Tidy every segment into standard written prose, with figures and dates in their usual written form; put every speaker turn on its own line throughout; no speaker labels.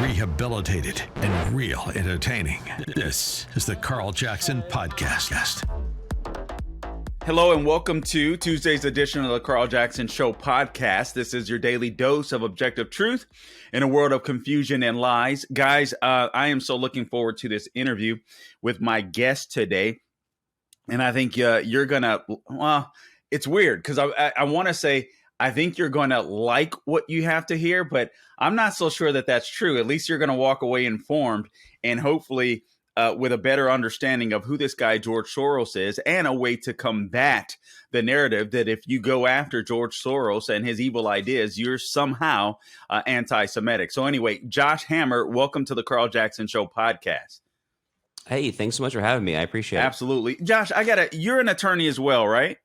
rehabilitated, and real entertaining. This is the Carl Jackson Podcast.
Hello and welcome to Tuesday's edition of the Carl Jackson Show podcast. This is your daily dose of objective truth in a world of confusion and lies. Guys, I am so looking forward to this interview with my guest today. And I think you're going to, well, it's weird because I want to say, I think you're going to like what you have to hear, but I'm not so sure that that's true. At least you're going to walk away informed and hopefully with a better understanding of who this guy George Soros is and a way to combat the narrative that if you go after George Soros and his evil ideas, you're somehow anti-Semitic. So anyway, Josh Hammer, welcome to the Carl Jackson Show podcast.
Hey, thanks so much for having me. I appreciate it.
Absolutely. Josh, you're an attorney as well, right?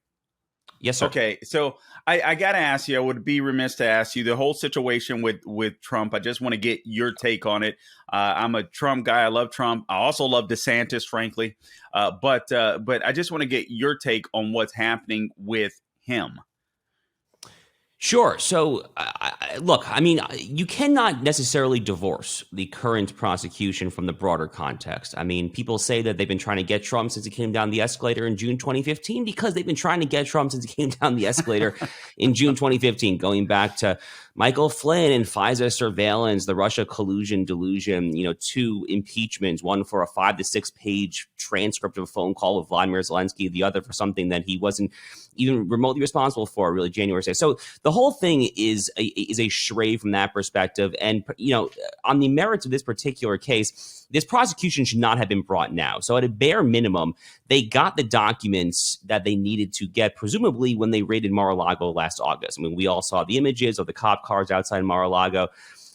Yes, sir.
Okay, so I got to ask you, I would be remiss to ask you the whole situation with Trump. I just want to get your take on it. I'm a Trump guy. I love Trump. I also love DeSantis, frankly. But I just want to get your take on what's happening with him.
Sure. So, look, I mean, you cannot necessarily divorce the current prosecution from the broader context. I mean, people say that they've been trying to get Trump since he came down the escalator in June 2015 because they've been trying to get Trump since he came down the escalator in June 2015, going back to Michael Flynn and FISA surveillance, the Russia collusion delusion, 2 impeachments, one for a 5 to 6 page transcript of a phone call with Vladimir Zelensky, the other for something that he wasn't even remotely responsible for, really, January 6th. So the whole thing is a charade from that perspective. And, on the merits of this particular case, this prosecution should not have been brought now. So at a bare minimum, they got the documents that they needed to get, presumably when they raided Mar-a-Lago last August. I mean, we all saw the images of the cop cars outside Mar-a-Lago.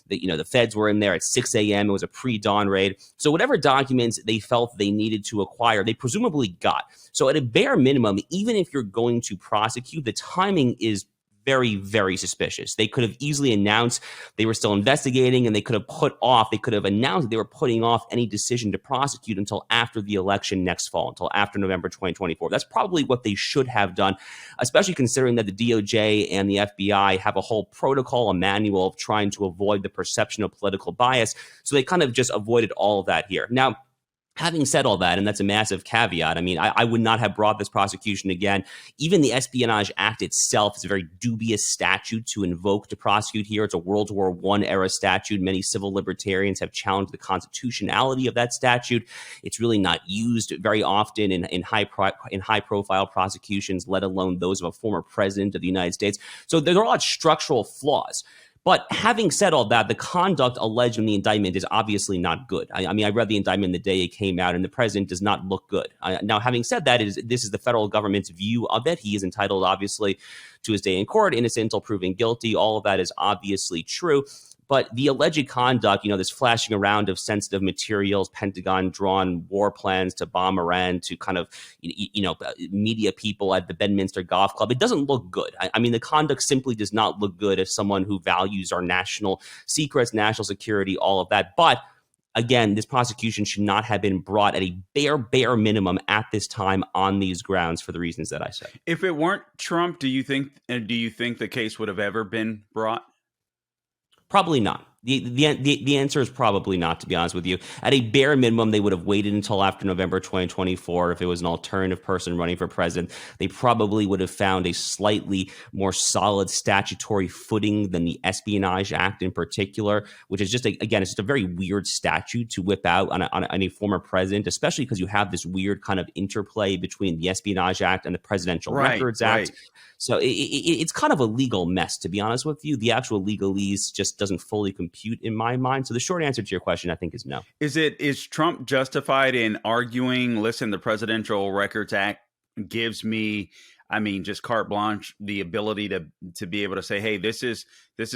The feds were in there at 6 a.m. It was a pre-dawn raid. So whatever documents they felt they needed to acquire, they presumably got. So at a bare minimum, even if you're going to prosecute, the timing is very, very suspicious. They could have easily announced they were still investigating, and they could have announced they were putting off any decision to prosecute until after the election next fall, until after November 2024. That's probably what they should have done, especially considering that the DOJ and the FBI have a whole protocol, a manual of trying to avoid the perception of political bias. So they kind of just avoided all of that here. Now, having said all that, and that's a massive caveat, I mean, I would not have brought this prosecution again. Even the Espionage Act itself is a very dubious statute to invoke to prosecute here. It's a World War I era statute. Many civil libertarians have challenged the constitutionality of that statute. It's really not used very often in high-profile prosecutions, let alone those of a former president of the United States. So there are a lot of structural flaws. But having said all that, the conduct alleged in the indictment is obviously not good. I mean, I read the indictment the day it came out, and the president does not look good. Now, having said that, this is the federal government's view of it. He is entitled, obviously, to his day in court, innocent until proven guilty. All of that is obviously true. But the alleged conduct, this flashing around of sensitive materials, Pentagon-drawn war plans to bomb Iran, to kind of, media people at the Bedminster Golf Club, it doesn't look good. I mean, the conduct simply does not look good as someone who values our national secrets, national security, all of that. But again, this prosecution should not have been brought at a bare minimum at this time on these grounds for the reasons that I said.
If it weren't Trump, do you think the case would have ever been brought?
Probably not. The answer is probably not, to be honest with you. At a bare minimum, they would have waited until after November 2024. If it was an alternative person running for president, they probably would have found a slightly more solid statutory footing than the Espionage Act in particular, which is just, it's just a very weird statute to whip out on a former president, especially because you have this weird kind of interplay between the Espionage Act and the Presidential Records Act. Right. So it's kind of a legal mess, to be honest with you. The actual legalese just doesn't fully compute in my mind. So the short answer to your question, I think, is no.
Is Trump justified in arguing, listen, the Presidential Records Act gives me, just carte blanche, the ability to be able to say, hey, this is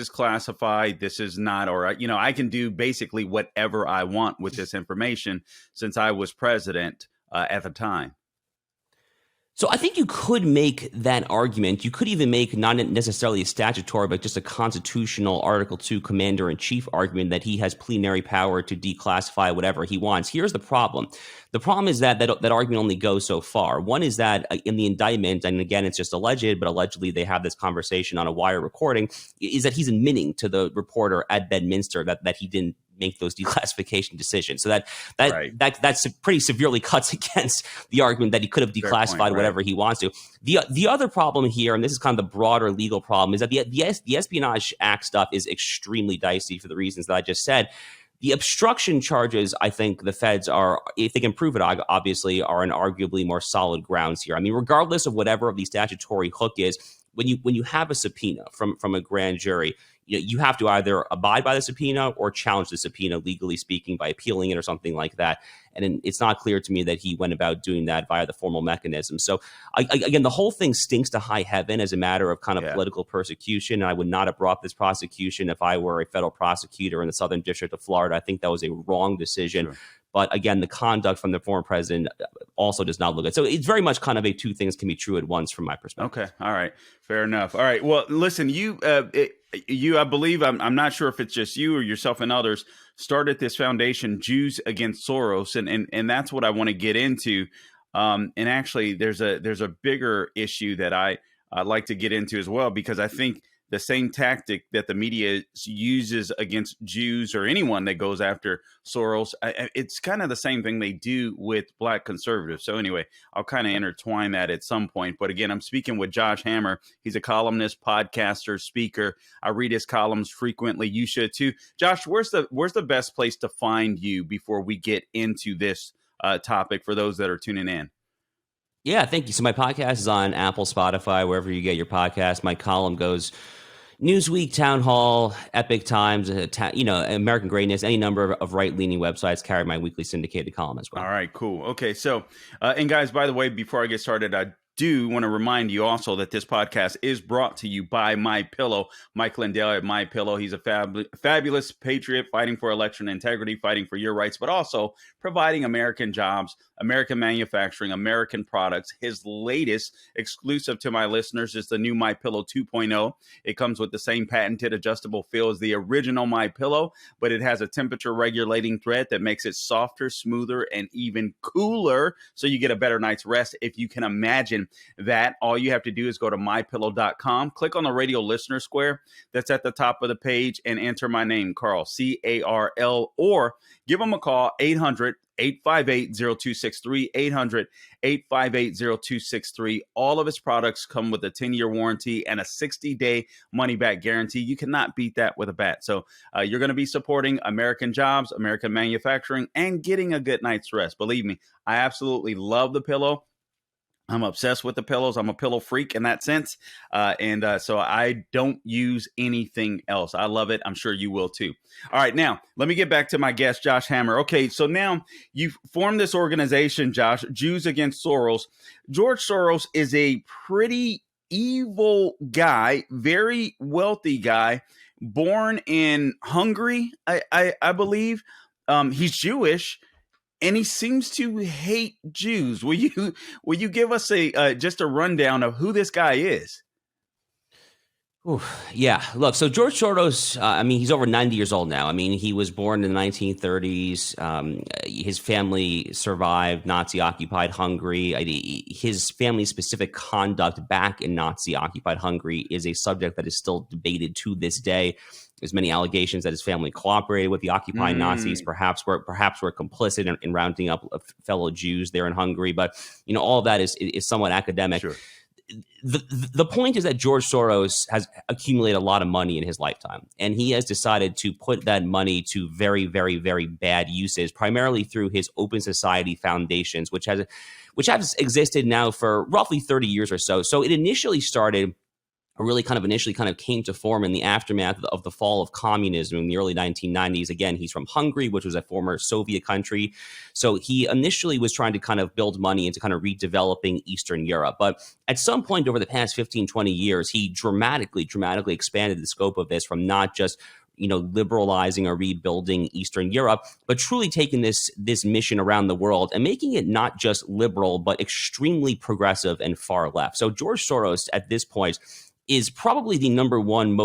classified, this is not, or, I can do basically whatever I want with this information since I was president at the time.
So I think you could make that argument. You could even make not necessarily a statutory, but just a constitutional Article 2 commander-in-chief argument that he has plenary power to declassify whatever he wants. Here's the problem. The problem is that argument only goes so far. One is that in the indictment, and again, it's just alleged, but allegedly they have this conversation on a wire recording, is that he's admitting to the reporter at Bedminster that he didn't make those declassification decisions. So that
Right.
that's pretty severely cuts against the argument that he could have
Fair point,
declassified
right.
whatever he wants to. The other problem here, and this is kind of the broader legal problem, is that the Espionage Act stuff is extremely dicey for the reasons that I just said. The obstruction charges, I think the feds are, if they can prove it, obviously, are on arguably more solid grounds here. I mean, regardless of whatever the statutory hook is, when you have a subpoena from a grand jury, you have to either abide by the subpoena or challenge the subpoena, legally speaking, by appealing it or something like that. And it's not clear to me that he went about doing that via the formal mechanism. So again, the whole thing stinks to high heaven as a matter of kind of political persecution. I would not have brought this prosecution if I were a federal prosecutor in the Southern District of Florida. I think that was a wrong decision. Sure. But again, the conduct from the former president also does not look good. So it's very much kind of a two things can be true at once from my perspective.
Okay. All right. Fair enough. All right. Well, listen, I believe, I'm not sure if it's just you or yourself and others, started this foundation, Jews Against Soros. And that's what I want to get into. And actually, there's a bigger issue that I'd like to get into as well, because I think the same tactic that the media uses against Jews or anyone that goes after Soros, it's kind of the same thing they do with Black conservatives. So anyway, I'll kind of intertwine that at some point. But again, I'm speaking with Josh Hammer. He's a columnist, podcaster, speaker. I read his columns frequently. You should too. Josh, where's the best place to find you before we get into this topic for those that are tuning in?
Yeah, thank you. So my podcast is on Apple, Spotify, wherever you get your podcast. My column goes Newsweek, Town Hall, Epic Times, American Greatness, any number of right-leaning websites carry my weekly syndicated column as well.
All right, cool. Okay, so, and guys, by the way, before I get started, I do want to remind you also that this podcast is brought to you by MyPillow. Mike Lindell at MyPillow. He's a fabulous patriot fighting for election integrity, fighting for your rights, but also providing American jobs, American manufacturing, American products. His latest exclusive to my listeners is the new MyPillow 2.0. It comes with the same patented adjustable feel as the original MyPillow, but it has a temperature regulating thread that makes it softer, smoother, and even cooler, so you get a better night's rest. If you can imagine that, all you have to do is go to mypillow.com, click on the radio listener square that's at the top of the page, and enter my name, Carl, C-A-R-L, or give them a call, 800-858-0263, 800-858-0263. All of his products come with a 10-year warranty and a 60-day money-back guarantee. You cannot beat that with a bat. So you're going to be supporting American jobs, American manufacturing, and getting a good night's rest. Believe me, I absolutely love the pillow. I'm obsessed with the pillows. I'm a pillow freak in that sense. So I don't use anything else. I love it. I'm sure you will too. All right. Now, let me get back to my guest, Josh Hammer. Okay. So now you've formed this organization, Josh, Jews Against Soros. George Soros is a pretty evil guy, very wealthy guy, born in Hungary, I believe. He's Jewish. And he seems to hate Jews. Will you give us just a rundown of who this guy is?
Ooh, yeah. Look, so George Soros, he's over 90 years old now. I mean, he was born in the 1930s. His family survived Nazi-occupied Hungary. His family-specific conduct back in Nazi-occupied Hungary is a subject that is still debated to this day. There's many allegations that his family cooperated with the occupying Nazis, perhaps were complicit in rounding up fellow Jews there in Hungary. But all of that is somewhat academic. Sure. The point is that George Soros has accumulated a lot of money in his lifetime, and he has decided to put that money to very, very, very bad uses, primarily through his open society foundations, which has existed now for roughly 30 years or so. So it initially came to form in the aftermath of the fall of communism in the early 1990s. Again, he's from Hungary, which was a former Soviet country. So he initially was trying to kind of build money into kind of redeveloping Eastern Europe. But at some point over the past 15, 20 years, he dramatically expanded the scope of this from not just liberalizing or rebuilding Eastern Europe, but truly taking this mission around the world and making it not just liberal, but extremely progressive and far left. So George Soros at this point is probably the number one,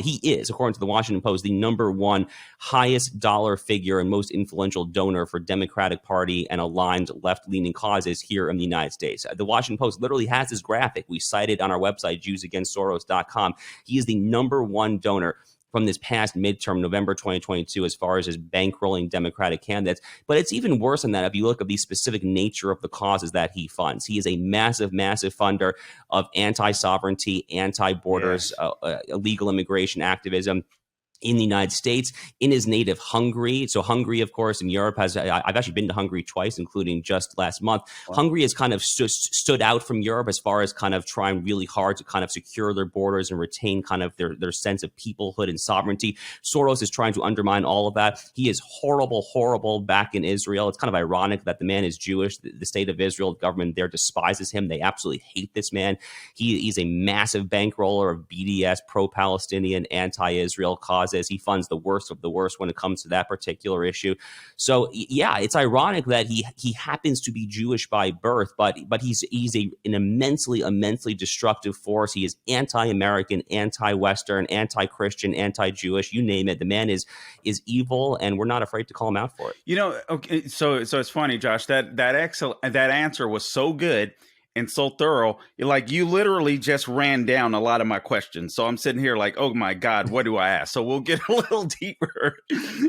he is, according to the Washington Post, the number one highest dollar figure and most influential donor for Democratic Party and aligned left-leaning causes here in the United States. The Washington Post literally has this graphic. We cite it on our website, JewsAgainstSoros.com. He is the number one donor from this past midterm, November 2022, as far as his bankrolling Democratic candidates. But it's even worse than that if you look at the specific nature of the causes that he funds. He is a massive, massive funder of anti-sovereignty, anti-borders, illegal immigration activism in the United States, in his native Hungary. So Hungary, of course, in Europe I've actually been to Hungary twice, including just last month. Wow. Hungary has kind of stood out from Europe as far as kind of trying really hard to kind of secure their borders and retain kind of their sense of peoplehood and sovereignty. Soros is trying to undermine all of that. He is horrible, horrible back in Israel. It's kind of ironic that the man is Jewish. The state of Israel, the government there despises him. They absolutely hate this man. He's a massive bankroller of BDS, pro-Palestinian, anti-Israel causes. He funds the worst of the worst when it comes to that particular issue. So yeah, it's ironic that he happens to be Jewish by birth, but he's an immensely destructive force. He is anti-American, anti-Western, anti-Christian, anti-Jewish, you name it. The man is evil, and we're not afraid to call him out for it.
You know, okay, so it's funny, Josh, that answer was so good and so thorough. Like, you literally just ran down a lot of my questions. So I'm sitting here like, oh my God, what do I ask? So we'll get a little deeper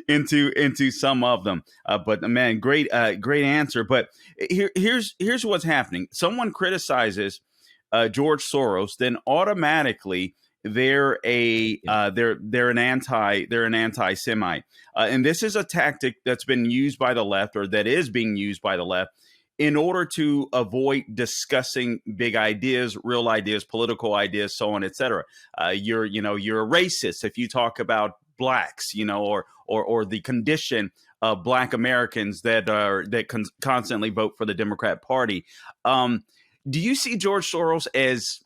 into some of them. But man, great answer. But here's what's happening. Someone criticizes George Soros, then automatically they're an anti-Semite. And this is a tactic that's been used by the left, or that is being used by the left, in order to avoid discussing big ideas, real ideas, political ideas, so on, et cetera. You're a racist if you talk about blacks, or the condition of Black Americans that constantly vote for the Democrat Party. Do you see George Soros as?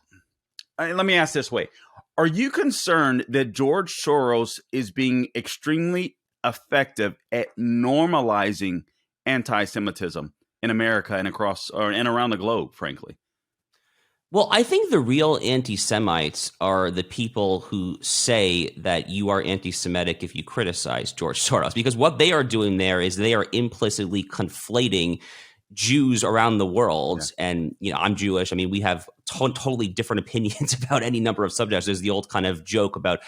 Let me ask this way: are you concerned that George Soros is being extremely effective at normalizing anti-Semitism in America and around the globe, frankly?
Well, I think the real anti-Semites are the people who say that you are anti-Semitic if you criticize George Soros, because what they are doing there is they are implicitly conflating Jews around the world. Yeah. And, I'm Jewish. I mean, we have totally different opinions about any number of subjects. There's the old kind of joke about,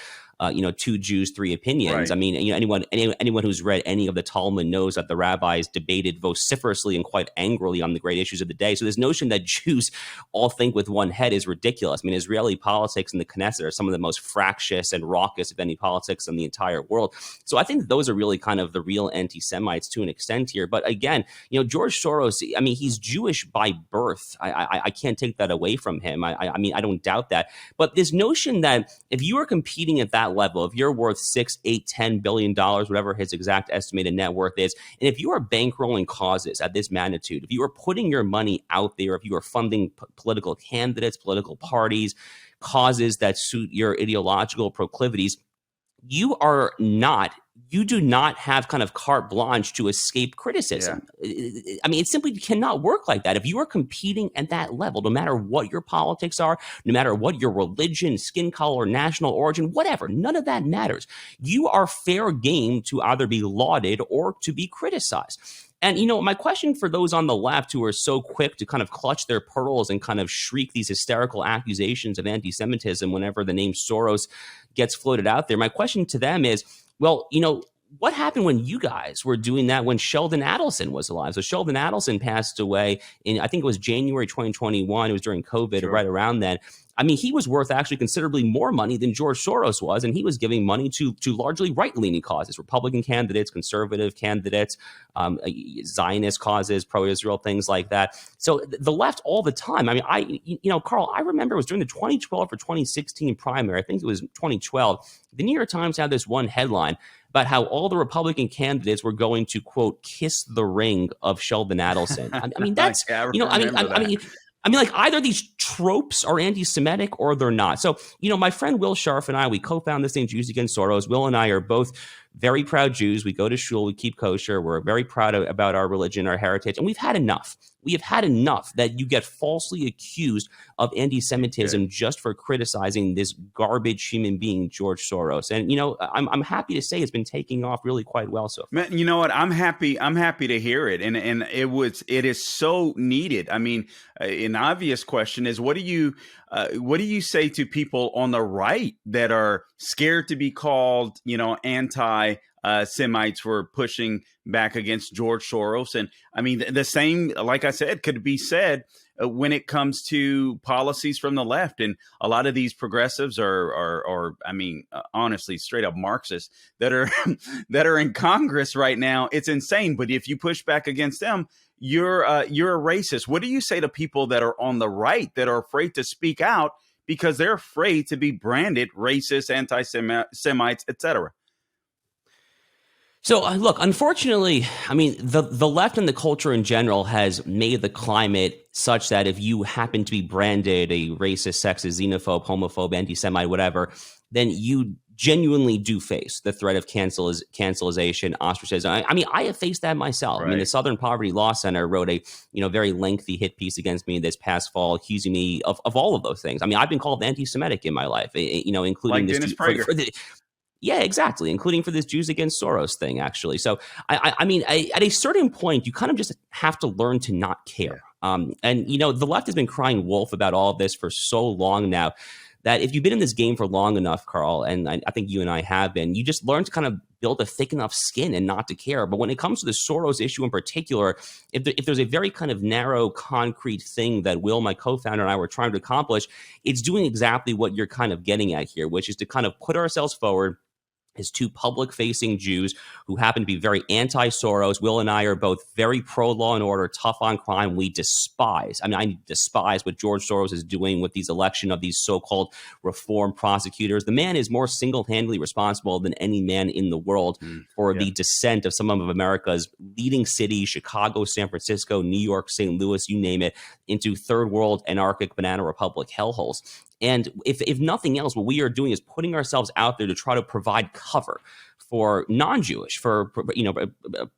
2 Jews, 3 opinions. Right. I mean, anyone who's read any of the Talmud knows that the rabbis debated vociferously and quite angrily on the great issues of the day. So this notion that Jews all think with one head is ridiculous. I mean, Israeli politics and the Knesset are some of the most fractious and raucous of any politics in the entire world. So I think those are really kind of the real anti-Semites to an extent here. But again, George Soros, I mean, he's Jewish by birth. I can't take that away from him. I mean, I don't doubt that. But this notion that if you are competing at that level, if you're worth $6, $8, $10 billion, whatever his exact estimated net worth is, and if you are bankrolling causes at this magnitude, if you are putting your money out there, if you are funding political candidates, political parties, causes that suit your ideological proclivities, you do not have kind of carte blanche to escape criticism. Yeah. I mean, it simply cannot work like that. If you are competing at that level, no matter what your politics are, no matter what your religion, skin color, national origin, whatever, none of that matters. You are fair game to either be lauded or to be criticized. And, my question for those on the left who are so quick to kind of clutch their pearls and kind of shriek these hysterical accusations of anti-Semitism whenever the name Soros gets floated out there, my question to them is, well, what happened when you guys were doing that when Sheldon Adelson was alive? So Sheldon Adelson passed away in, I think it was January 2021. It was during COVID, sure, right around then. I mean, he was worth actually considerably more money than George Soros was, and he was giving money to largely right-leaning causes, Republican candidates, conservative candidates, Zionist causes, pro-Israel, things like that. So the left all the time. I mean, Carl, I remember it was during the 2012 or 2016 primary. I think it was 2012. The New York Times had this one headline about how all the Republican candidates were going to, quote, kiss the ring of Sheldon Adelson. I mean, that's, I mean, like, either these tropes are anti-Semitic or they're not. So, my friend Will Scharf and I, we co-founded this thing, Jews Against Soros. Will and I are both very proud Jews. We go to shul, we keep kosher. We're very proud about our religion, our heritage. And we've had enough. We have had enough that you get falsely accused of anti-Semitism just for criticizing this garbage human being, George Soros. And, I'm happy to say it's been taking off really quite well so far.
Man, you know what? I'm happy to hear it. And it is so needed. I mean, an obvious question is, what do you What do you say to people on the right that are scared to be called, anti-Semites for pushing back against George Soros? And I mean, the same, like I said, could be said when it comes to policies from the left. And a lot of these progressives are honestly, straight up Marxists that are that are in Congress right now. It's insane. But if you push back against them, you're a racist. What do you say to people that are on the right that are afraid to speak out because they're afraid to be branded racist, anti-Semites, etc.?
So look, unfortunately, I mean, the left and the culture in general has made the climate such that if you happen to be branded a racist, sexist, xenophobe, homophobe, anti-Semite, whatever, then you genuinely do face the threat of cancelization, ostracism. I mean, I have faced that myself. Right. I mean, the Southern Poverty Law Center wrote a very lengthy hit piece against me this past fall, accusing me of all of those things. I mean, I've been called anti-Semitic in my life, including
like
this
Dennis Prager.
Yeah, exactly, including for this Jews Against Soros thing, actually. So, I mean, at a certain point, you kind of just have to learn to not care. And, the left has been crying wolf about all of this for so long now that if you've been in this game for long enough, Carl, and I think you and I have been, you just learn to kind of build a thick enough skin and not to care. But when it comes to the Soros issue in particular, if there's a very kind of narrow, concrete thing that Will, my co-founder, and I were trying to accomplish, it's doing exactly what you're kind of getting at here, which is to kind of put ourselves forward as two public-facing Jews who happen to be very anti-Soros. Will and I are both very pro-law and order, tough on crime. We despise what George Soros is doing with these election of these so-called reform prosecutors. The man is more single-handedly responsible than any man in the world for the descent of some of America's leading cities, Chicago, San Francisco, New York, St. Louis, you name it, into third world anarchic banana republic hellholes. And if nothing else, what we are doing is putting ourselves out there to try to provide cover for non-Jewish, for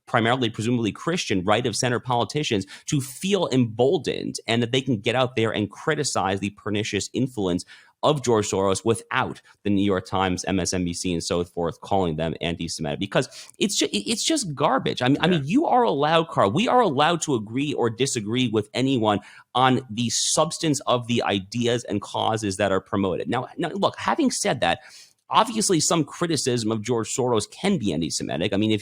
primarily, presumably Christian, right-of-center politicians to feel emboldened and that they can get out there and criticize the pernicious influence of George Soros without the New York Times, MSNBC, and so forth calling them anti-Semitic, because it's just garbage. I mean, you are allowed, Carl, we are allowed to agree or disagree with anyone on the substance of the ideas and causes that are promoted. Now, look, having said that, obviously, some criticism of George Soros can be anti-Semitic. I mean,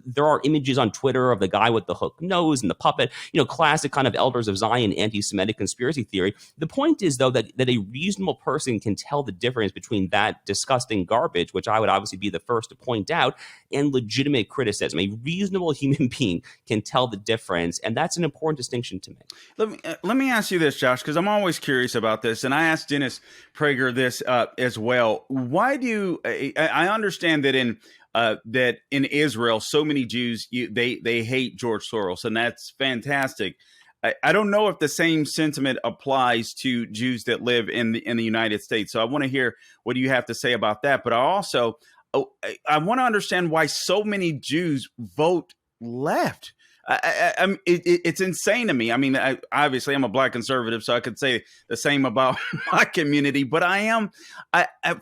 there are images on Twitter of the guy with the hook nose and the puppet, classic kind of Elders of Zion anti-Semitic conspiracy theory. The point is, though, that a reasonable person can tell the difference between that disgusting garbage, which I would obviously be the first to point out, and legitimate criticism. A reasonable human being can tell the difference, and that's an important distinction to make.
Let me ask you this, Josh, because I'm always curious about this, and I asked Dennis Prager this as well. Why do I understand that in Israel, so many Jews they hate George Soros, and that's fantastic. I don't know if the same sentiment applies to Jews that live in the United States. So I want to hear what you have to say about that. But I also I want to understand why so many Jews vote left. It's insane to me. I mean, obviously, I'm a Black conservative, so I could say the same about my community. But I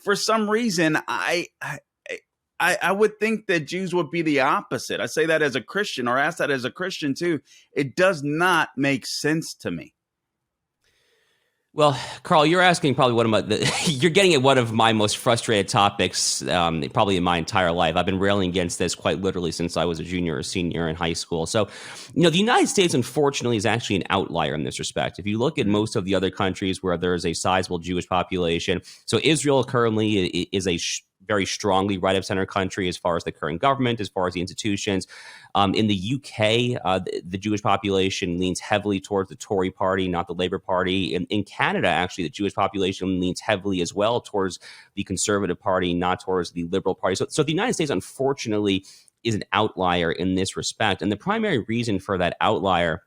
for some reason, I would think that Jews would be the opposite. I say that as a Christian, or ask that as a Christian too. It does not make sense to me.
Well, Carl, you're asking probably you're getting at one of my most frustrated topics probably in my entire life. I've been railing against this quite literally since I was a junior or senior in high school. So, the United States, unfortunately, is actually an outlier in this respect. If you look at most of the other countries where there's a sizable Jewish population, so Israel currently is a very strongly right-of-center country as far as the current government, as far as the institutions. In the UK, the Jewish population leans heavily towards the Tory party, not the Labour Party. In Canada, actually, the Jewish population leans heavily as well towards the Conservative Party, not towards the Liberal Party. So the United States, unfortunately, is an outlier in this respect. And the primary reason for that outlier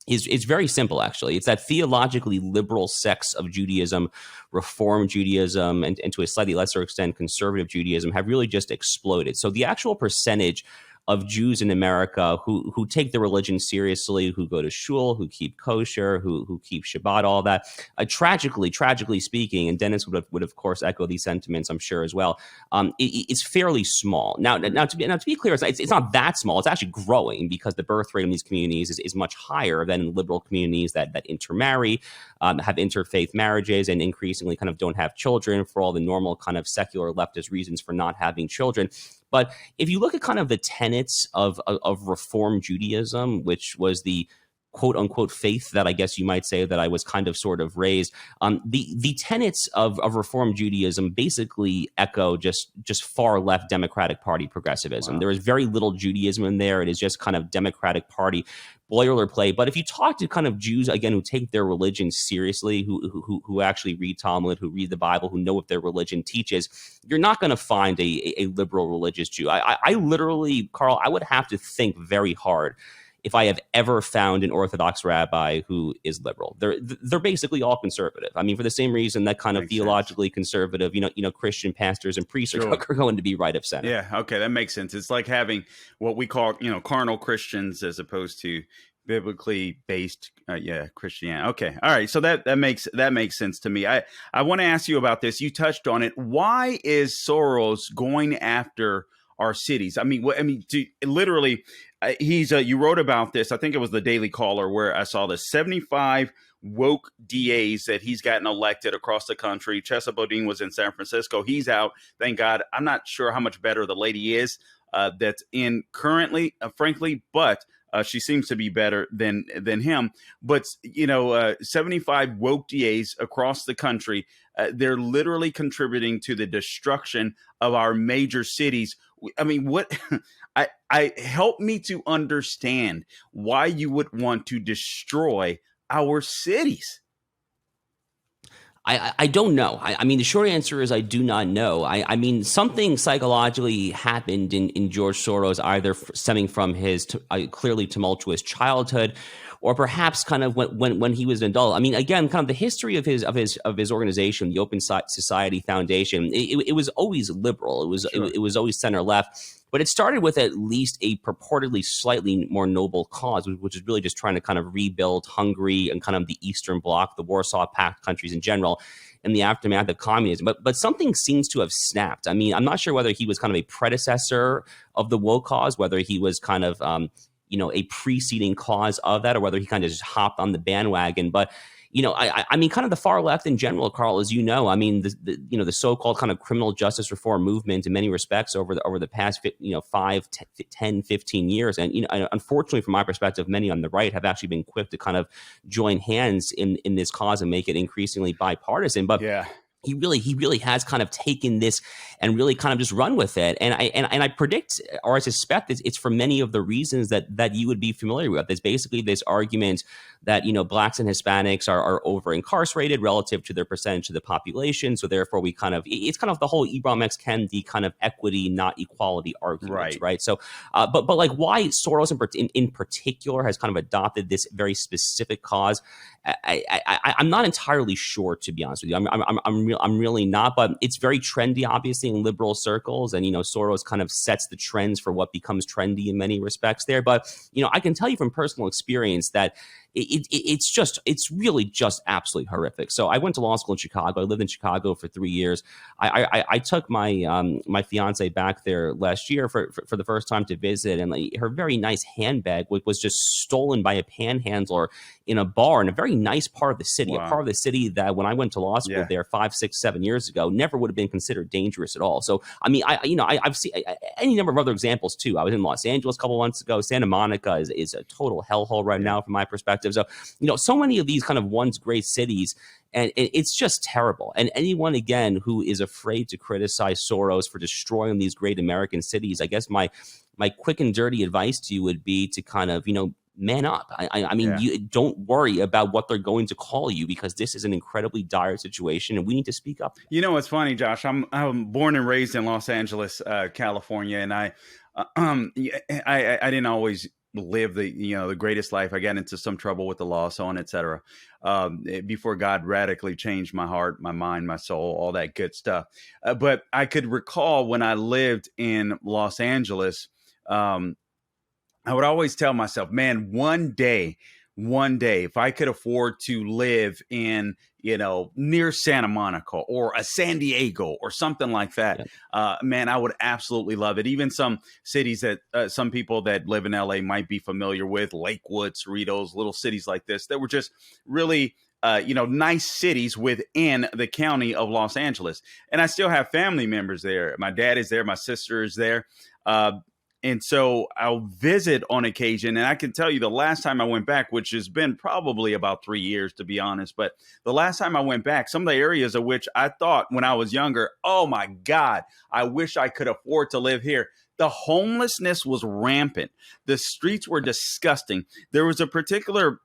is very simple, actually. It's that theologically liberal sects of Judaism, Reform Judaism, and to a slightly lesser extent, conservative Judaism have really just exploded. So the actual percentage of Jews in America who take their religion seriously, who go to shul, who keep kosher, who keep Shabbat, all that. Tragically speaking, and Dennis would of course echo these sentiments, I'm sure as well. It's fairly small. Now to be clear, it's not that small. It's actually growing because the birth rate in these communities is much higher than in liberal communities that intermarry, have interfaith marriages, and increasingly kind of don't have children for all the normal kind of secular leftist reasons for not having children. But if you look at kind of the tenets of Reform Judaism, which was the quote unquote faith that I guess you might say that I was kind of sort of raised, the tenets of Reform Judaism basically echo just far left Democratic Party progressivism. Wow. There is very little Judaism in there. It is just kind of Democratic Party boilerplate. But if you talk to kind of Jews, again, who take their religion seriously, who actually read Talmud, who read the Bible, who know what their religion teaches, you're not going to find a liberal religious Jew. I literally, Carl, I would have to think very hard if I have ever found an Orthodox rabbi who is liberal. They're basically all conservative. I mean, for the same reason that kind of theologically conservative, Christian pastors and priests are going to be to of center.
Yeah, okay, that makes sense. It's like having what we call, carnal Christians as opposed to biblically based Christianity. Okay. All right. So that makes sense to me. I want to ask you about this. You touched on it. Why is Soros going after our cities? Literally, you wrote about this. I think it was the Daily Caller where I saw the 75 woke DAs that he's gotten elected across the country. Chesa Boudin was in San Francisco. He's out. Thank God. I'm not sure how much better the lady is that's in currently, frankly, but she seems to be better than him. But, 75 woke DAs across the country, they're literally contributing to the destruction of our major cities. I mean, what I help me to understand why you would want to destroy our cities.
I don't know. I mean, the short answer is I do not know. I mean, something psychologically happened in George Soros, either stemming from his clearly tumultuous childhood, or perhaps kind of when he was an adult. I mean, again, kind of the history of his organization, the Open Society Foundation, it was always liberal. It was always center left. But it started with at least a purportedly slightly more noble cause, which is really just trying to kind of rebuild Hungary and kind of the Eastern Bloc, the Warsaw Pact countries in general, in the aftermath of communism. But something seems to have snapped. I mean, I'm not sure whether he was kind of a predecessor of the woke cause, whether he was kind of a preceding cause of that, or whether he kind of just hopped on the bandwagon. But I mean, kind of the far left in general, Carl, as you know, I mean, the so-called kind of criminal justice reform movement in many respects over the past 5, 10, 15 years. And, unfortunately, from my perspective, many on the right have actually been quick to kind of join hands in this cause and make it increasingly bipartisan. But yeah. He really has kind of taken this and really kind of just run with it. And I predict, or I suspect it's for many of the reasons that you would be familiar with. There's basically this argument that, blacks and Hispanics are over incarcerated relative to their percentage of the population. So therefore it's kind of the whole Ibram X. Kendi kind of equity, not equality argument. Right. So, but like why Soros in particular has kind of adopted this very specific cause, I'm not entirely sure, to be honest with you. I'm really not, but it's very trendy, obviously, in liberal circles. And, Soros kind of sets the trends for what becomes trendy in many respects there. But, I can tell you from personal experience that it's really just absolutely horrific. So I went to law school in Chicago. I lived in Chicago for 3 years. I took my my fiance back there last year for the first time to visit, and her very nice handbag was just stolen by a panhandler in a bar in a very nice part of the city, wow. A part of the city that when I went to law school there 5, 6, 7 years ago never would have been considered dangerous at all. So I mean, I've seen any number of other examples too. I was in Los Angeles a couple months ago. Santa Monica is a total hellhole right now from my perspective. So, so many of these kind of once great cities, and it's just terrible. And anyone, again, who is afraid to criticize Soros for destroying these great American cities, I guess my quick and dirty advice to you would be to kind of, man up. I mean, you don't worry about what they're going to call you, because this is an incredibly dire situation and we need to speak up.
It's funny, Josh. I'm born and raised in Los Angeles, California, and I didn't always live the greatest life. I got into some trouble with the law, so on, et cetera, before God radically changed my heart, my mind, my soul, all that good stuff. But I could recall when I lived in Los Angeles, um, I would always tell myself, man, one day, if I could afford to live in, near Santa Monica or a San Diego or something like that,
Yeah.
man, I would absolutely love it. Even some cities that some people that live in LA might be familiar with, Lakewood, Cerritos, little cities like this that were just really nice cities within the county of Los Angeles. And I still have family members there. My dad is there. My sister is there. And so I'll visit on occasion. And I can tell you the last time I went back, which has been probably about 3 years, to be honest. But the last time I went back, some of the areas of which I thought when I was younger, oh my God, I wish I could afford to live here. The homelessness was rampant. The streets were disgusting. There was a particular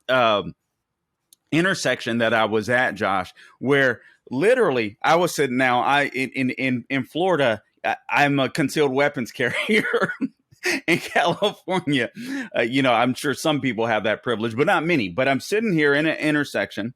intersection that I was at, Josh, where literally I was sitting now. In Florida, I'm a concealed weapons carrier. In California, I'm sure some people have that privilege, but not many. But I'm sitting here in an intersection,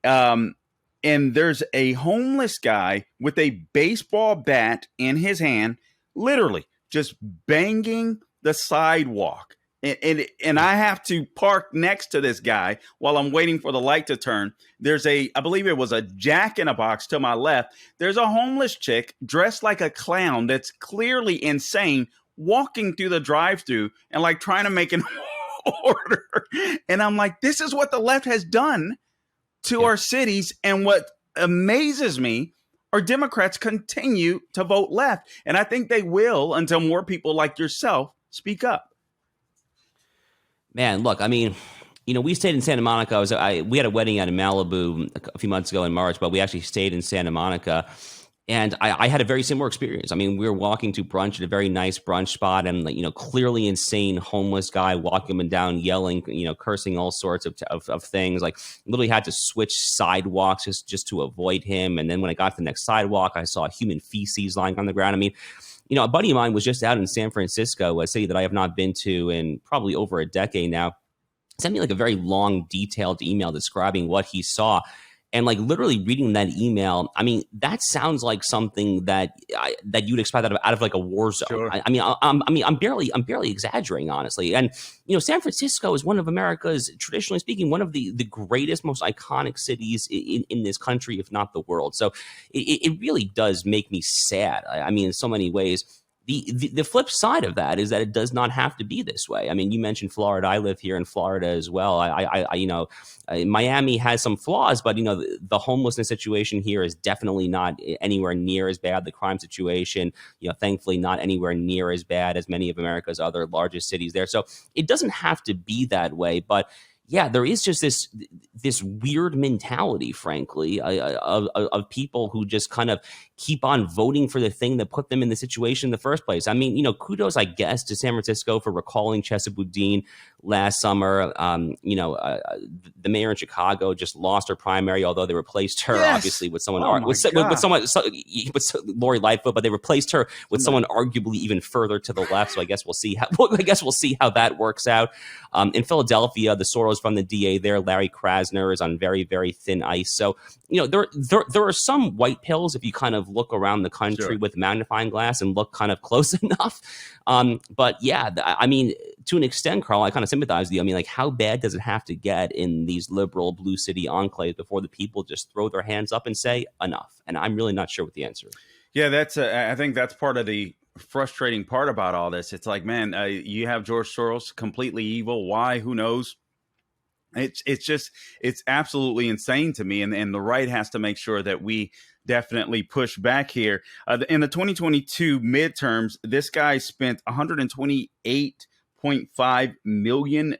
and there's a homeless guy with a baseball bat in his hand, literally just banging the sidewalk. And I have to park next to this guy while I'm waiting for the light to turn. There's I believe it was a Jack in a Box to my left. There's a homeless chick dressed like a clown that's clearly insane, walking through the drive-thru and like trying to make an order. And I'm like, this is what the left has done to our cities. And what amazes me are Democrats continue to vote left. And I think they will until more people like yourself speak up.
Man, look, I mean, we stayed in Santa Monica. We had a wedding out in Malibu a few months ago in March, but we actually stayed in Santa Monica. And I had a very similar experience. I mean, we were walking to brunch at a very nice brunch spot, and clearly insane homeless guy walking up and down, yelling, cursing all sorts of things. Like literally had to switch sidewalks just to avoid him. And then when I got to the next sidewalk, I saw human feces lying on the ground. I mean, a buddy of mine was just out in San Francisco, a city that I have not been to in probably over a decade now. Sent me like a very long, detailed email describing what he saw. And like literally reading that email, I mean, that sounds like something that you'd expect out of like a war zone.
Sure.
I'm barely exaggerating, honestly. And San Francisco is one of America's, traditionally speaking, one of the greatest, most iconic cities in this country, if not the world. So it really does make me sad. I mean, in so many ways. The flip side of that is that it does not have to be this way. I mean, you mentioned Florida. I live here in Florida as well. Miami has some flaws, but the homelessness situation here is definitely not anywhere near as bad. The crime situation, thankfully not anywhere near as bad as many of America's other largest cities there. So it doesn't have to be that way, but yeah, there is just this weird mentality, frankly, of people who just kind of keep on voting for the thing that put them in the situation in the first place. I mean, kudos, I guess, to San Francisco for recalling Chesa Boudin last summer. The mayor in Chicago just lost her primary, although they replaced her obviously with someone with Lori Lightfoot, but they replaced her with someone arguably even further to the left. So I guess we'll see how that works out. In Philadelphia, the Soros from the DA there, Larry Krasner, is on very, very thin ice. So, there are some white pills if you kind of look around the country with a magnifying glass and look kind of close enough. But yeah, I mean, to an extent, Carl, I kind of sympathize with you. I mean, like, how bad does it have to get in these liberal blue city enclaves before the people just throw their hands up and say enough? And I'm really not sure what the answer is. Yeah,
I think that's part of the frustrating part about all this. It's like, man, you have George Soros, completely evil. Why? Who knows? It's absolutely insane to me. And the right has to make sure that we definitely push back here. In the 2022 midterms, this guy spent $128.5 million.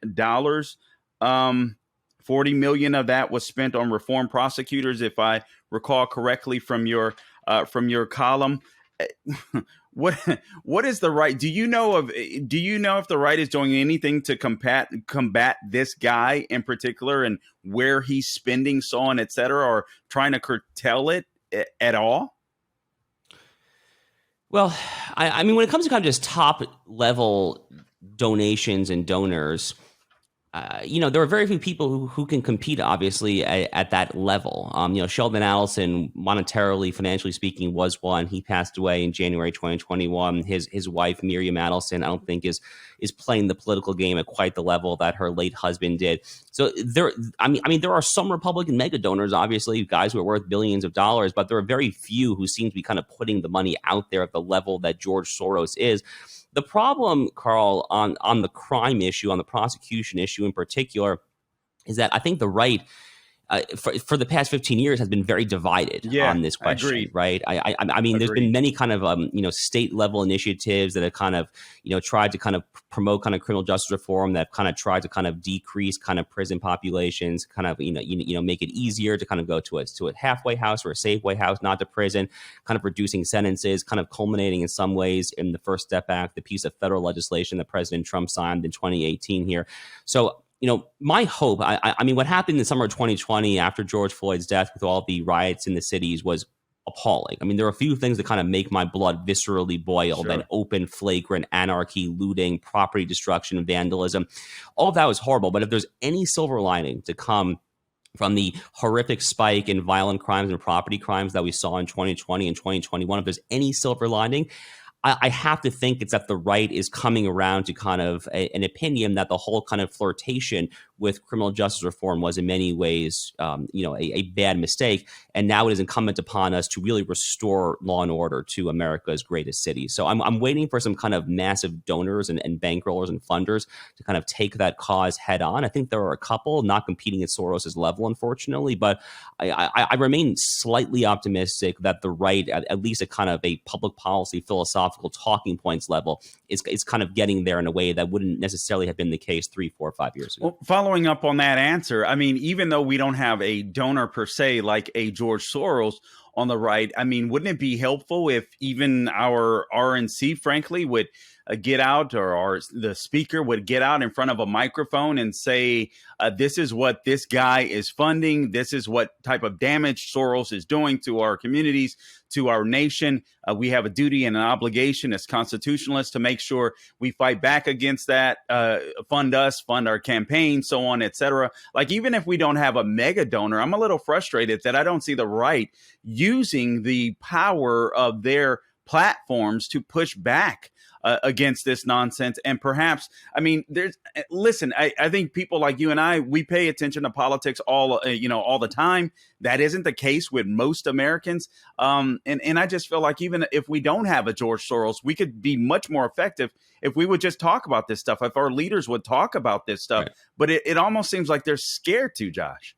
$40 million of that was spent on reform prosecutors, if I recall correctly from your column. What is the right? Do you know if the right is doing anything to combat this guy in particular, and where he's spending, so on, et cetera, or trying to curtail it at all?
Well, I mean, when it comes to kind of just top level donations and donors, There are very few people who can compete, obviously, at that level. Sheldon Adelson, monetarily, financially speaking, was one. He passed away in January 2021. His wife, Miriam Adelson, I don't think is playing the political game at quite the level that her late husband did. So there are some Republican mega donors, obviously, guys who are worth billions of dollars, but there are very few who seem to be kind of putting the money out there at the level that George Soros is. The problem, Carl, on the crime issue, on the prosecution issue in particular, is that I think the right, for the past 15 years, has been very divided on this question,
agreed.
right? I mean, there's been many kind of state level initiatives that have kind of tried to kind of promote kind of criminal justice reform, that kind of tried to kind of decrease kind of prison populations, kind of make it easier to kind of go to a halfway house or a Safeway house, not to prison, kind of reducing sentences, kind of culminating in some ways in the First Step Act, the piece of federal legislation that President Trump signed in 2018 here. So my hope, I mean, what happened in the summer of 2020 after George Floyd's death with all the riots in the cities was appalling. I mean, there are a few things that kind of make my blood viscerally boil.
Sure.
That open, flagrant anarchy, looting, property destruction, vandalism. All of that was horrible. But if there's any silver lining to come from the horrific spike in violent crimes and property crimes that we saw in 2020 and 2021, if there's any silver lining, I have to think it's that the right is coming around to kind of an opinion that the whole kind of flirtation with criminal justice reform was in many ways, a bad mistake. And now it is incumbent upon us to really restore law and order to America's greatest cities. So I'm waiting for some kind of massive donors and bankrollers and funders to kind of take that cause head on. I think there are a couple not competing at Soros's level, unfortunately, but I remain slightly optimistic that the right, at least at kind of a public policy, philosophical talking points level, is kind of getting there in a way that wouldn't necessarily have been the case 3, 4, 5 years ago.
Well, following up on that answer, I mean, even though we don't have a donor per se like a George Soros on the right, I mean, wouldn't it be helpful if even our RNC, frankly, would get out, or the speaker would get out in front of a microphone and say, this is what this guy is funding. This is what type of damage Soros is doing to our communities, to our nation. We have a duty and an obligation as constitutionalists to make sure we fight back against that, fund us, fund our campaign, so on, et cetera. Like, even if we don't have a mega donor, I'm a little frustrated that I don't see the right using the power of their platforms to push back against this nonsense. And perhaps, I mean, I think people like you and I, we pay attention to politics all the time. That isn't the case with most Americans. And I just feel like even if we don't have a George Soros, we could be much more effective if we would just talk about this stuff, if our leaders would talk about this stuff. Right. But it almost seems like they're scared to, Josh.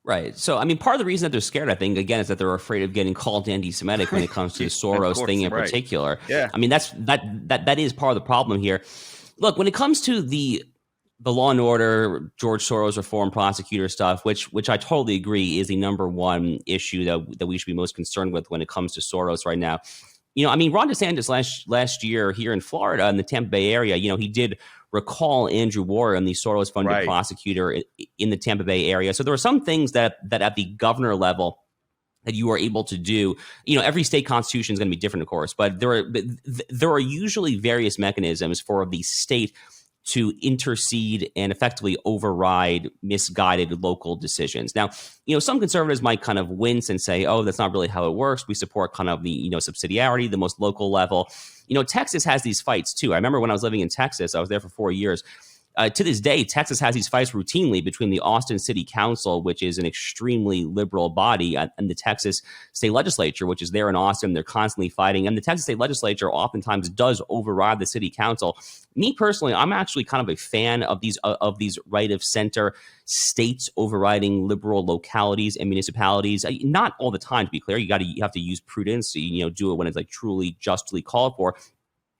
Right. So, I mean, part of the reason that they're scared, I think, again, is that they're afraid of getting called anti-Semitic when it comes to the Soros thing in particular.
Yeah.
I mean, that is part of the problem here. Look, when it comes to the law and order, George Soros reform, prosecutor stuff, which I totally agree is the number one issue that we should be most concerned with when it comes to Soros right now. I mean, Ron DeSantis last year here in Florida, in the Tampa Bay area, he did recall Andrew Warren, the Soros-funded prosecutor in the Tampa Bay area. So there are some things that at the governor level that you are able to do. Every state constitution is going to be different, of course, but there are usually various mechanisms for the state to intercede and effectively override misguided local decisions. Now, some conservatives might kind of wince and say, oh, that's not really how it works. We support kind of the, subsidiarity, the most local level. Texas has these fights too. I remember when I was living in Texas, I was there for 4 years. To this day, Texas has these fights routinely between the Austin City Council, which is an extremely liberal body, and the Texas State Legislature, which is there in Austin. They're constantly fighting. And the Texas State Legislature oftentimes does override the city council. Me personally, I'm actually kind of a fan of these right of center states overriding liberal localities and municipalities. Not all the time, to be clear. You have to use prudence. Do it when it's like truly justly called for.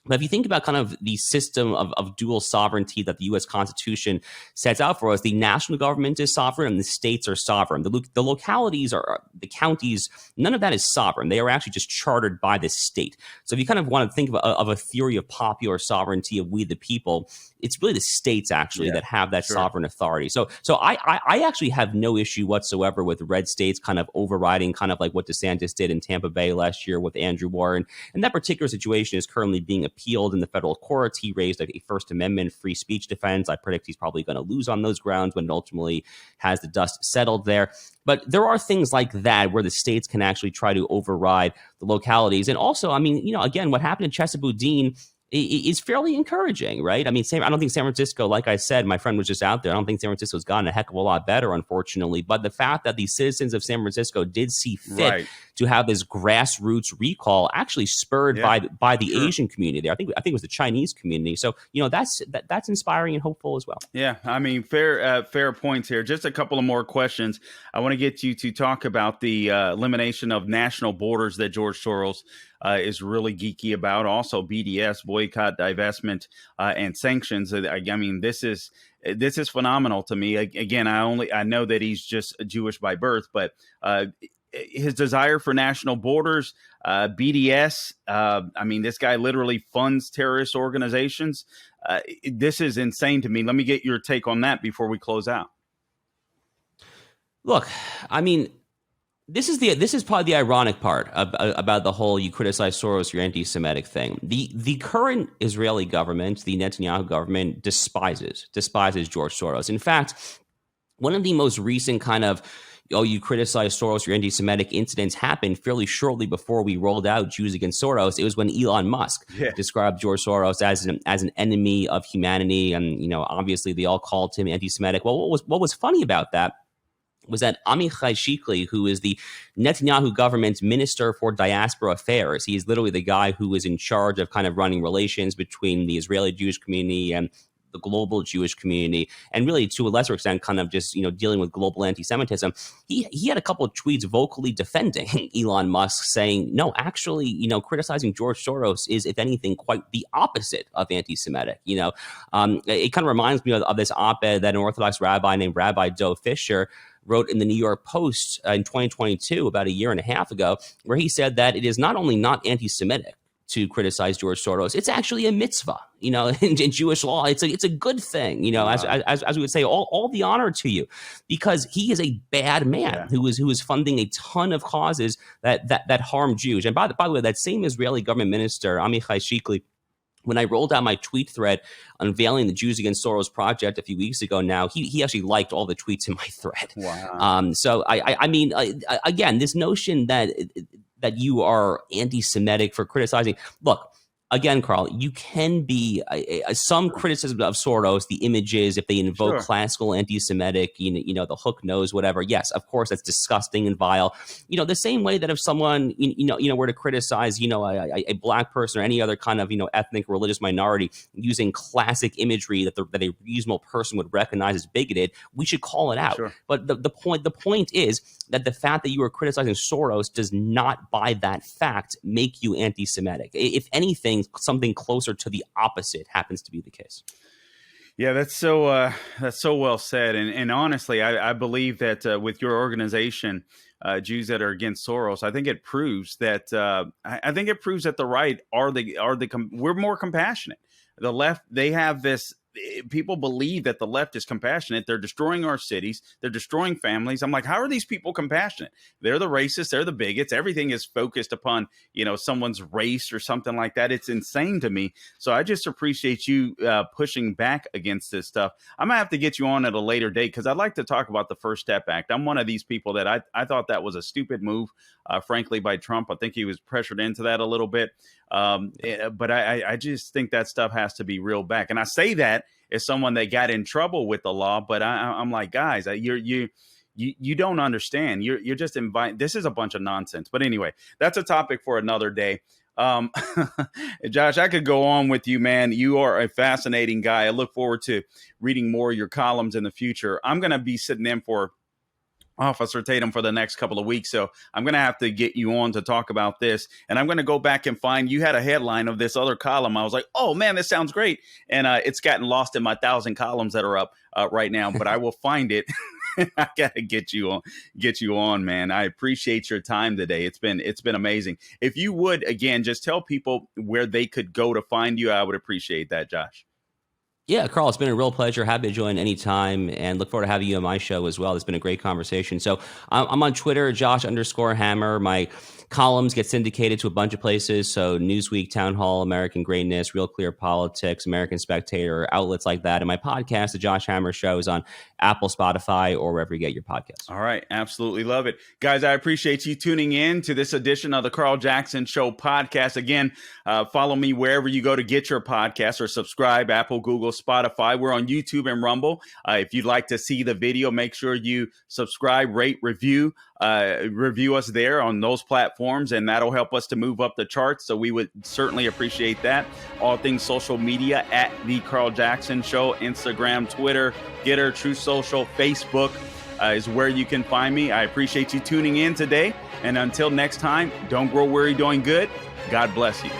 But if you think about kind of the system of dual sovereignty that the U.S. Constitution sets out for us, the national government is sovereign and the states are sovereign. The localities are the counties. None of that is sovereign. They are actually just chartered by the state. So if you kind of want to think of a theory of popular sovereignty of we the people, it's really the states actually that have that sovereign authority. So I actually have no issue whatsoever with red states kind of overriding kind of like what DeSantis did in Tampa Bay last year with Andrew Warren. And that particular situation is currently being appealed in the federal courts. He raised a First Amendment free speech defense. I predict he's probably going to lose on those grounds when it ultimately has the dust settled there. But there are things like that where the states can actually try to override the localities. And also, I mean, you know, again, what happened in Chesapeake Boudin is fairly encouraging, right? I mean, I don't think San Francisco, like I said, my friend was just out there. I don't think San Francisco's gotten a heck of a lot better, unfortunately. But the fact that the citizens of San Francisco did see fit to have this grassroots recall, actually spurred by the Asian community there. I think it was the Chinese community. So, you know, that's inspiring and hopeful as well.
Yeah, I mean, fair points here. Just a couple of more questions. I want to get you to talk about the elimination of national borders that George Soros is really geeky about. Also, BDS, boycott, divestment, and sanctions. I mean, this is phenomenal to me. Again, I know that he's just Jewish by birth, but his desire for national borders, BDS. I mean, this guy literally funds terrorist organizations. This is insane to me. Let me get your take on that before we close out.
Look, I mean, this is probably the ironic part about the whole "you criticize Soros, you're anti-Semitic" thing. The current Israeli government, the Netanyahu government, despises George Soros. In fact, one of the most recent kind of you criticize Soros, you're anti-Semitic incidents happened fairly shortly before we rolled out Jews Against Soros. It was when Elon Musk described George Soros as an enemy of humanity, and you know, obviously they all called him anti-Semitic. Well, what was funny about that was that Amichai Shikli, who is the Netanyahu government's minister for diaspora affairs, he is literally the guy who is in charge of kind of running relations between the Israeli Jewish community and the global Jewish community, and really to a lesser extent kind of just, you know, dealing with global anti-Semitism. He had a couple of tweets vocally defending Elon Musk, saying, no, actually, you know, criticizing George Soros is, if anything, quite the opposite of anti-Semitic. You know, it kind of reminds me of this op-ed that an Orthodox rabbi named Rabbi Doe Fisher wrote in the New York Post in 2022, about a year and a half ago, where he said that it is not only not anti-Semitic to criticize George Soros, it's actually a mitzvah. You know, in Jewish law, it's a good thing. You know, as we would say, all the honor to you, because he is a bad man who is funding a ton of causes that harm Jews. And by the way, that same Israeli government minister Amichai Shikli, when I rolled out my tweet thread unveiling the Jews Against Soros project a few weeks ago now, he actually liked all the tweets in my thread.
Wow.
So I mean, again, this notion that you are anti-Semitic for criticizing. Look, again, Carl, you can be some criticism of Soros, the images, if they invoke classical anti-Semitic, you know, the hook nose, whatever. Yes, of course, that's disgusting and vile. You know, the same way that if someone, you know, were to criticize, you know, a black person or any other kind of, you know, ethnic or religious minority using classic imagery that a reasonable person would recognize as bigoted, we should call it out. Sure. But the point is that the fact that you are criticizing Soros does not, by that fact, make you anti-Semitic. If anything, something closer to the opposite happens to be the case.
Yeah, that's so well said. And honestly, I believe that with your organization, Jews that are against Soros, I think it proves that the right we're more compassionate. The left, they have this. People believe that the left is compassionate. They're destroying our cities. They're destroying families. I'm like, how are these people compassionate? They're the racists. They're the bigots. Everything is focused upon, you know, someone's race or something like that. It's insane to me. So I just appreciate you pushing back against this stuff. I'm going to have to get you on at a later date because I'd like to talk about the First Step Act. I'm one of these people that I thought that was a stupid move, frankly, by Trump. I think he was pressured into that a little bit. But I just think that stuff has to be reeled back. And I say that as someone that got in trouble with the law, but I'm like, guys, you don't understand. You're just inviting. This is a bunch of nonsense. But anyway, that's a topic for another day. Josh, I could go on with you, man. You are a fascinating guy. I look forward to reading more of your columns in the future. I'm going to be sitting in for Officer Tatum for the next couple of weeks. So I'm going to have to get you on to talk about this. And I'm going to go back and find, you had a headline of this other column. I was like, oh man, this sounds great. And it's gotten lost in my 1,000 columns that are up right now, but I will find it. I got to get you on, man. I appreciate your time today. It's been amazing. If you would, again, just tell people where they could go to find you, I would appreciate that, Josh.
Yeah, Carl, it's been a real pleasure. Happy to join anytime and look forward to having you on my show as well. It's been a great conversation. So I'm on Twitter, Josh_Hammer. My columns get syndicated to a bunch of places. So Newsweek, Town Hall, American Greatness, Real Clear Politics, American Spectator, outlets like that. And my podcast, The Josh Hammer Show, is on Apple, Spotify, or wherever you get your podcasts.
All right. Absolutely love it. Guys, I appreciate you tuning in to this edition of the Carl Jackson Show podcast. Again, follow me wherever you go to get your podcast, or subscribe, Apple, Google, Spotify. We're on YouTube and Rumble. If you'd like to see the video, make sure you subscribe, rate, review us there on those platforms, and that'll help us to move up the charts. So we would certainly appreciate that. All things social media at The Carl Jackson Show, Instagram, Twitter, Getter, True Social, Facebook is where you can find me. I appreciate you tuning in today. And until next time, don't grow weary doing good. God bless you.